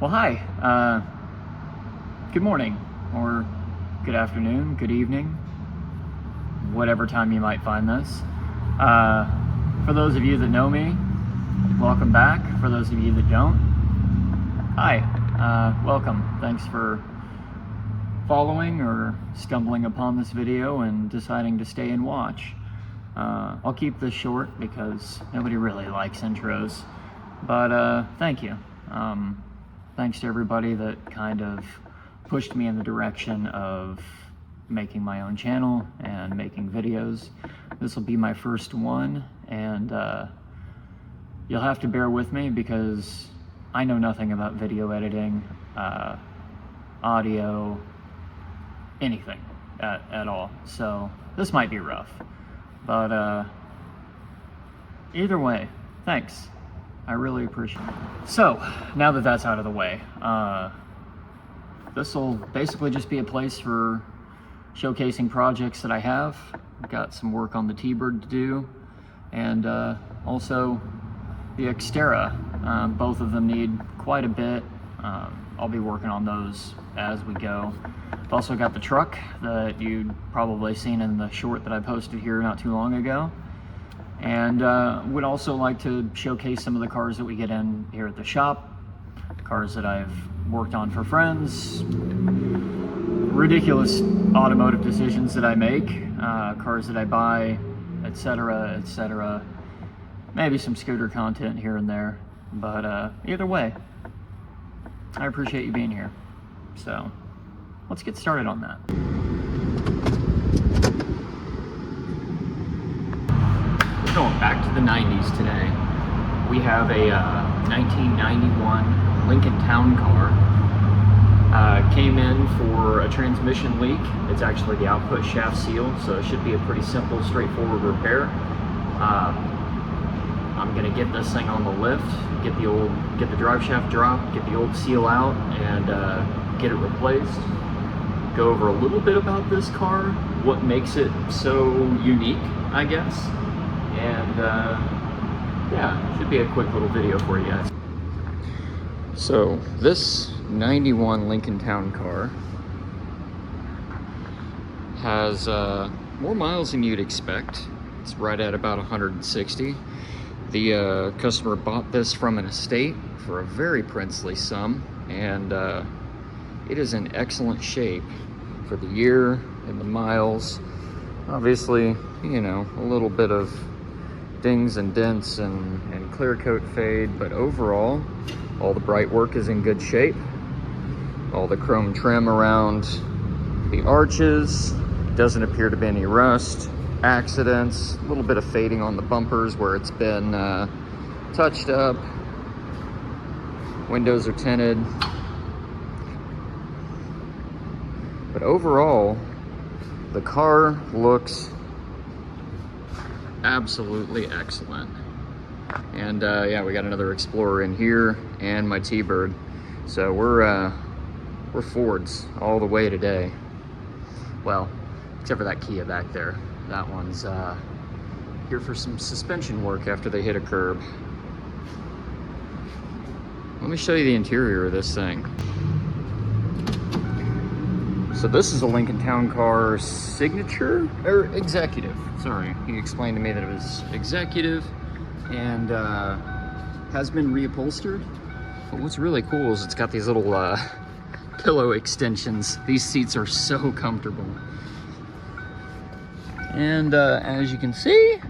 Well, hi. Good morning, or good afternoon, good evening, whatever time you might find this. For those of you that know me, welcome back. For those of you that don't, hi. Welcome. Thanks for following or stumbling upon this video and deciding to stay and watch. I'll keep this short because nobody really likes intros, but thank you. Thanks to everybody that kind of pushed me in the direction of making my own channel and making videos. This will be my first one, and you'll have to bear with me because I know nothing about video editing, audio, anything at all. So this might be rough, but either way, thanks. I really appreciate it. So, now that that's out of the way, this will basically just be a place for showcasing projects that I have. I've got some work on the T-Bird to do, and also the Xterra. Both of them need quite a bit. I'll be working on those as we go. I've also got the truck that you'd probably seen in the short that I posted here not too long ago. And would also like to showcase some of the cars that we get in here at the shop, cars that I've worked on for friends, ridiculous automotive decisions that I make, cars that I buy, etc., etc. Maybe some scooter content here and there, but either way, I appreciate you being here. So let's get started on that. Going back to the 90s today. We have a 1991 Lincoln TownCar. Came in for a transmission leak. It's actually the output shaft seal, so it should be a pretty simple, straightforward repair. I'm gonna get this thing on the lift, get the drive shaft dropped, get the old seal out, and get it replaced. Go over a little bit about this car, what makes it so unique, I guess. And yeah, should be a quick little video for you guys. So this 91 Lincoln TownCar has more miles than you'd expect. It's right at about 160. The customer bought this from an estate for a very princely sum, and it is in excellent shape for the year and the miles. Obviously, you know, a little bit of dings and dents and clear coat fade, but overall all the bright work is in good shape. All the chrome trim around the arches, doesn't appear to be any rust, accidents, a little bit of fading on the bumpers where it's been touched up. Windows are tinted, but overall the car looks absolutely excellent. And yeah, we got another Explorer in here and my T-Bird, so we're Fords all the way today. Well, except for that Kia back there. That one's here for some suspension work after they hit a curb. Let me show you the interior of this thing. So this is a Lincoln TownCar Signature, or Executive. Sorry, he explained to me that it was Executive and has been reupholstered. But what's really cool is it's got these little pillow extensions. These seats are so comfortable. And as you can see,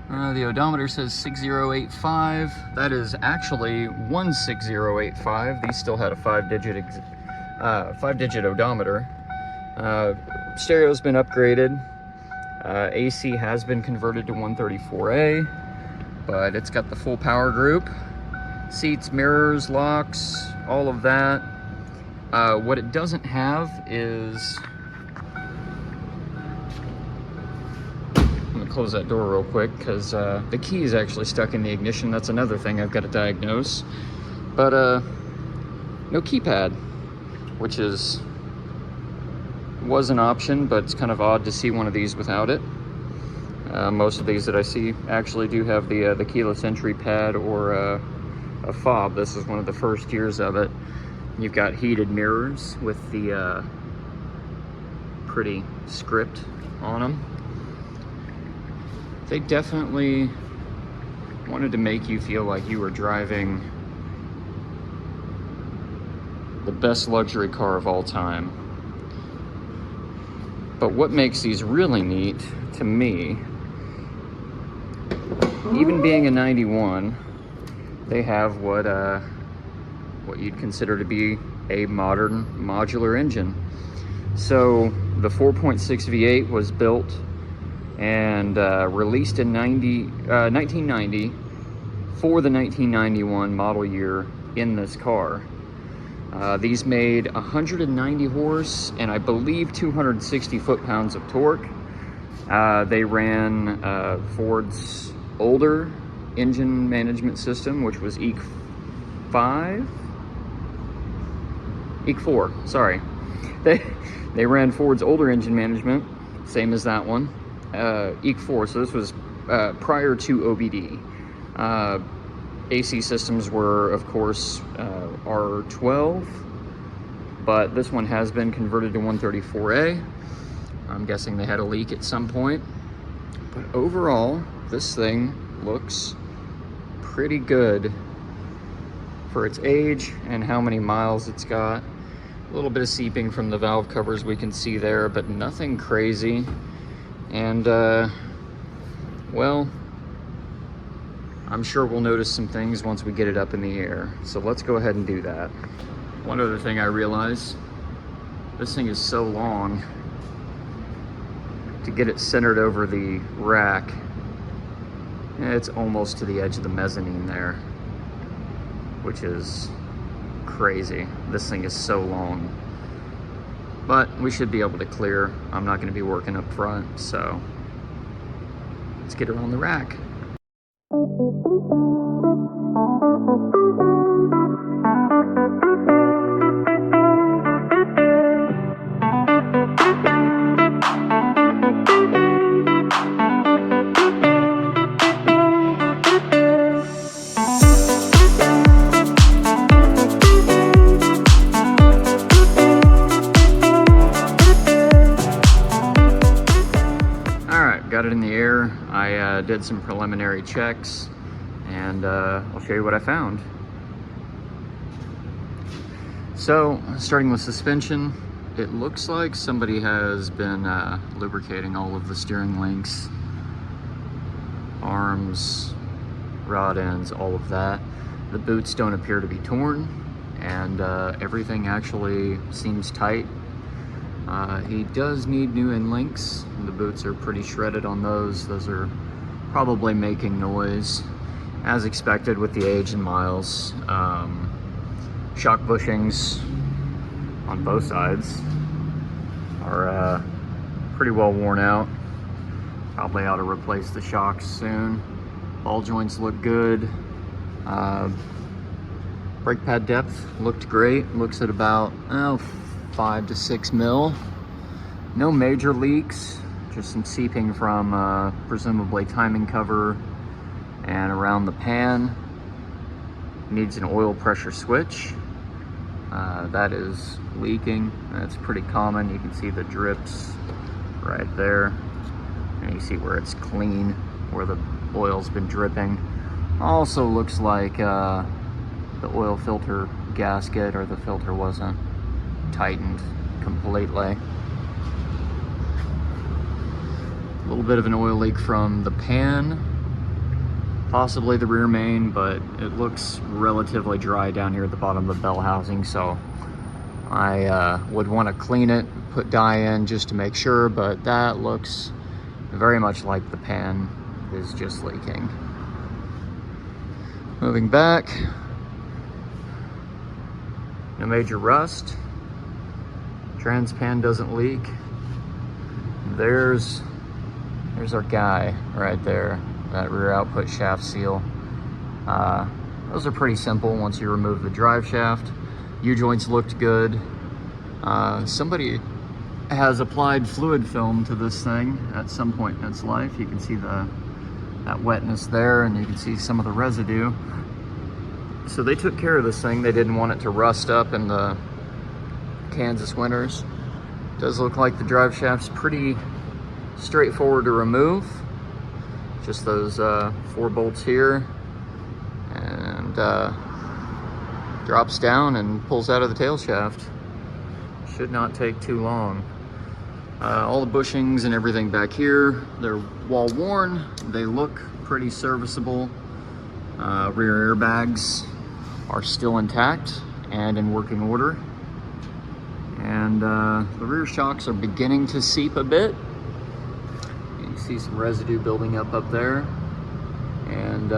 the odometer says 6085. That is actually 16085. These still had a five-digit odometer. Stereo's been upgraded. AC has been converted to 134A, but it's got the full power group. Seats, mirrors, locks, all of that. What it doesn't have is... I'm gonna close that door real quick because the key is actually stuck in the ignition. That's another thing I've got to diagnose. But no keypad, which was an option, but it's kind of odd to see one of these without it. Most of these that I see actually do have the keyless entry pad or a fob. This is one of the first years of it. You've got heated mirrors with the pretty script on them. They definitely wanted to make you feel like you were driving the best luxury car of all time. But what makes these really neat to me, even being a 91, they have what you'd consider to be a modern modular engine. So the 4.6 V8 was built and released in 1990 for the 1991 model year in this car. These made 190 horse and I believe 260 foot-pounds of torque. They ran Ford's older engine management system, which was EEC 4, sorry. They ran Ford's older engine management, same as that one, EEC 4, so this was prior to OBD. AC systems were, of course, R12, but this one has been converted to 134A. I'm guessing they had a leak at some point. But overall, this thing looks pretty good for its age and how many miles it's got. A little bit of seeping from the valve covers we can see there, but nothing crazy. And, well, I'm sure we'll notice some things once we get it up in the air. So let's go ahead and do that. One other thing I realized, this thing is so long. To get it centered over the rack, it's almost to the edge of the mezzanine there, which is crazy. This thing is so long. But we should be able to clear. I'm not going to be working up front, so let's get it on the rack. Got it in the air. I did some preliminary checks, and I'll show you what I found. So, starting with suspension, it looks like somebody has been lubricating all of the steering links, arms, rod ends, all of that. The boots don't appear to be torn, and everything actually seems tight. He does need new end links. The boots are pretty shredded on those. Those are probably making noise, as expected with the age and miles. Shock bushings on both sides are pretty well worn out. Probably ought to replace the shocks soon. Ball joints look good. Brake pad depth looked great. Looks at about 5 to 6 mil. No major leaks, just some seeping from presumably timing cover and around the pan. Needs an oil pressure switch. That is leaking. That's pretty common. You can see the drips right there. And you see where it's clean, where the oil's been dripping. Also looks like the oil filter gasket, or the filter wasn't tightened completely. A little bit of an oil leak from the pan, possibly the rear main, but it looks relatively dry down here at the bottom of the bell housing, so I would want to clean it, put dye in just to make sure, but that looks very much like the pan is just leaking. Moving back, no major rust. Trans pan doesn't leak. There's our guy right there, that rear output shaft seal. Those are pretty simple once you remove the drive shaft. U-joints looked good. Somebody has applied fluid film to this thing at some point in its life. You can see that wetness there, and you can see some of the residue. So they took care of this thing. They didn't want it to rust up in the Kansas winters. Does look like the drive shaft's pretty straightforward to remove. Just those 4 bolts here, and drops down and pulls out of the tail shaft. Should not take too long. All the bushings and everything back here, they're wall worn. They look pretty serviceable. Rear airbags are still intact and in working order. And the rear shocks are beginning to seep a bit. You see some residue building up there. And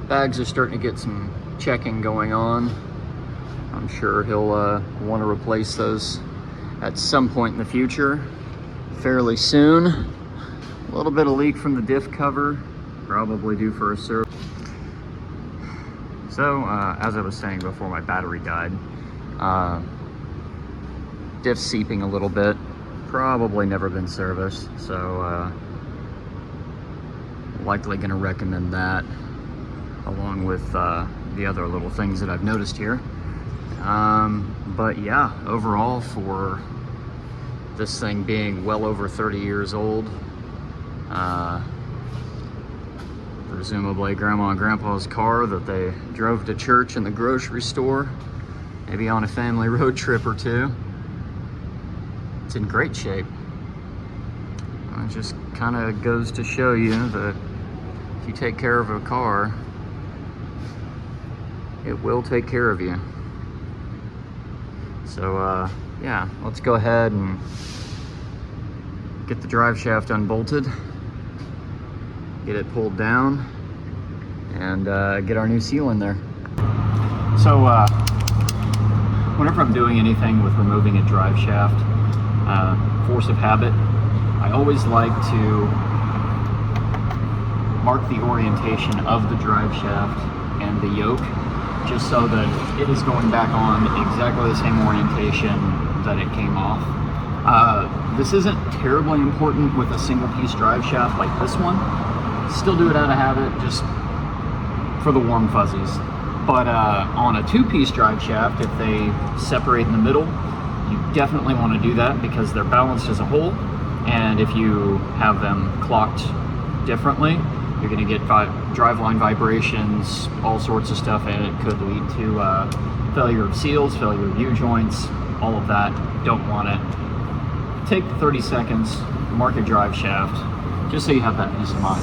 bags are starting to get some checking going on. I'm sure he'll want to replace those at some point in the future, fairly soon. A little bit of leak from the diff cover, probably due for a service. So, as I was saying before my battery died, diff seeping a little bit, probably never been serviced, so likely going to recommend that, along with the other little things that I've noticed here. But yeah, overall, for this thing being well over 30 years old, presumably Grandma and Grandpa's car that they drove to church and the grocery store, maybe on a family road trip or two, it's in great shape. It just kind of goes to show you that if you take care of a car, it will take care of you. So yeah, let's go ahead and get the drive shaft unbolted, get it pulled down, and get our new seal in there. So whenever I'm doing anything with removing a drive shaft, force of habit, I always like to mark the orientation of the drive shaft and the yoke, just so that it is going back on exactly the same orientation that it came off. This isn't terribly important with a single piece drive shaft like this one. Still do it out of habit, just for the warm fuzzies. But on a 2-piece drive shaft, if they separate in the middle, you definitely want to do that because they're balanced as a whole. And if you have them clocked differently, you're going to get driveline vibrations, all sorts of stuff, and it could lead to failure of seals, failure of U-joints, all of that. Don't want it. Take 30 seconds, mark your drive shaft, just so you have that peace of mind.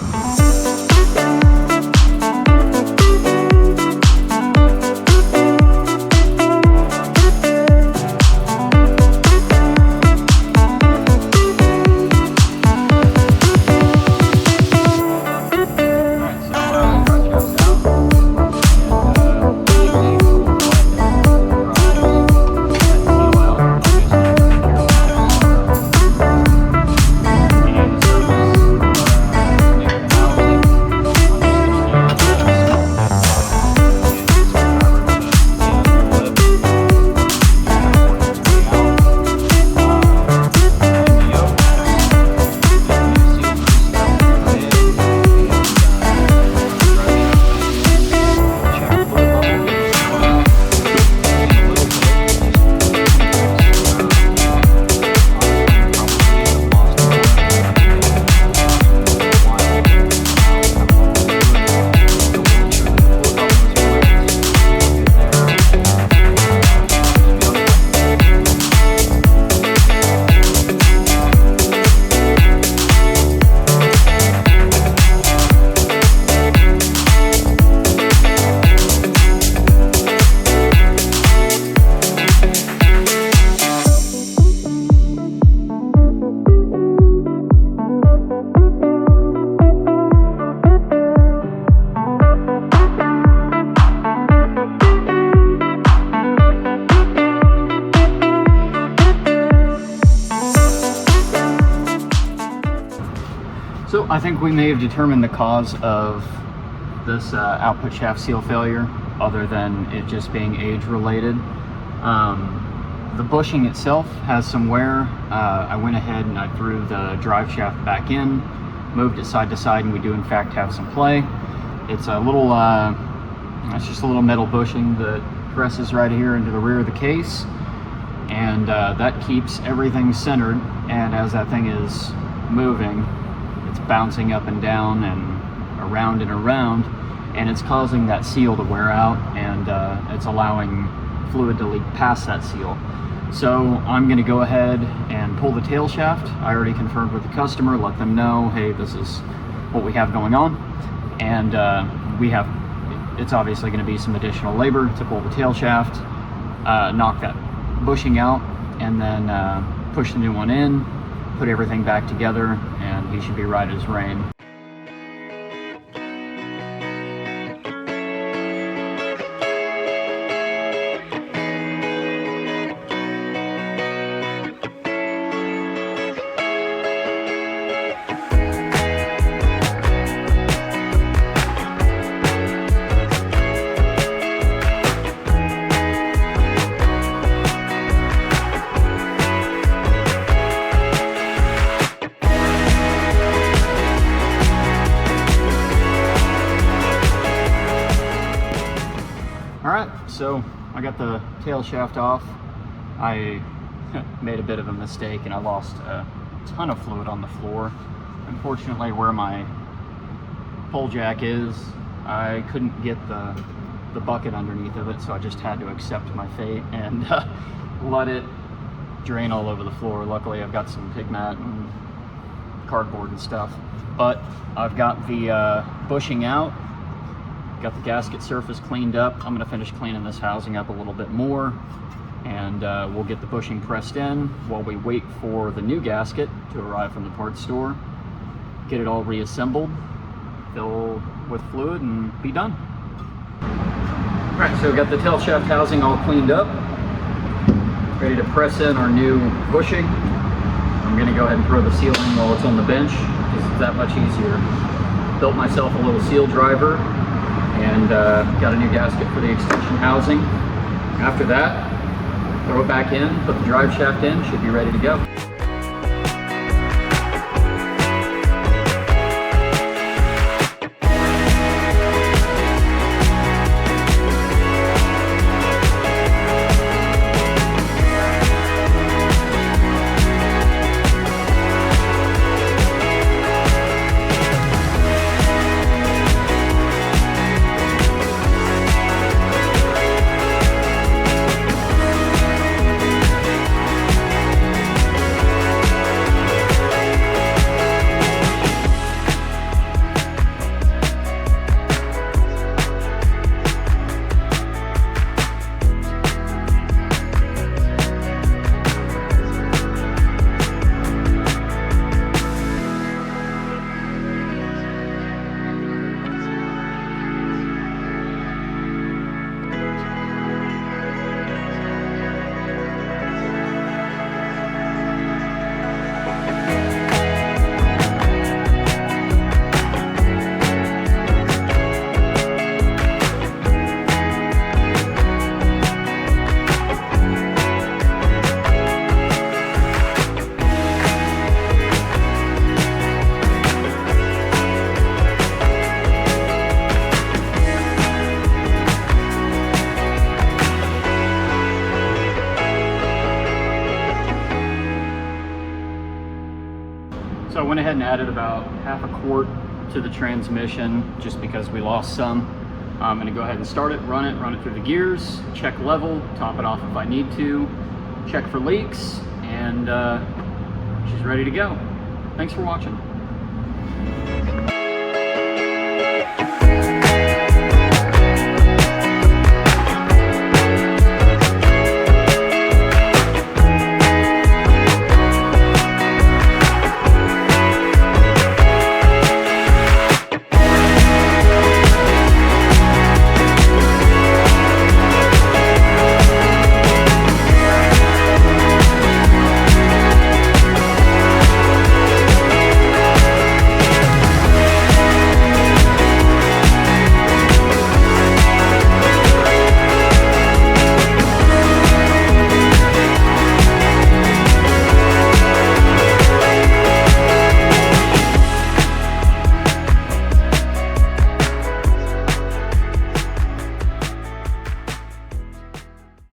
So I think we may have determined the cause of this output shaft seal failure, other than it just being age related. The bushing itself has some wear. I went ahead and I threw the drive shaft back in, moved it side to side, and we do in fact have some play. It's a little That's just a little metal bushing that presses right here into the rear of the case, and that keeps everything centered, and as that thing is moving, it's bouncing up and down and around, and it's causing that seal to wear out, and it's allowing fluid to leak past that seal. So I'm going to go ahead and pull the tail shaft. I already confirmed with the customer, let them know, hey, this is what we have going on, and it's obviously going to be some additional labor to pull the tail shaft, knock that bushing out, and then push the new one in, put everything back together, and he should be right as rain. Alright, so I got the tail shaft off. I made a bit of a mistake and I lost a ton of fluid on the floor. Unfortunately, where my pull jack is, I couldn't get the bucket underneath of it, so I just had to accept my fate and let it drain all over the floor. Luckily, I've got some pig mat and cardboard and stuff. But I've got the bushing out. Got the gasket surface cleaned up. I'm going to finish cleaning this housing up a little bit more, and we'll get the bushing pressed in while we wait for the new gasket to arrive from the parts store, get it all reassembled, fill with fluid, and be done. All right, so we've got the tail shaft housing all cleaned up, ready to press in our new bushing. I'm going to go ahead and throw the seal in while it's on the bench, because it's that much easier. Built myself a little seal driver, and got a new gasket for the extension housing. After that, throw it back in, put the drive shaft in, should be ready to go. So I went ahead and added about half a quart to the transmission just because we lost some. I'm going to go ahead and start it, run it through the gears, check level, top it off if I need to, check for leaks, and she's ready to go. Thanks for watching.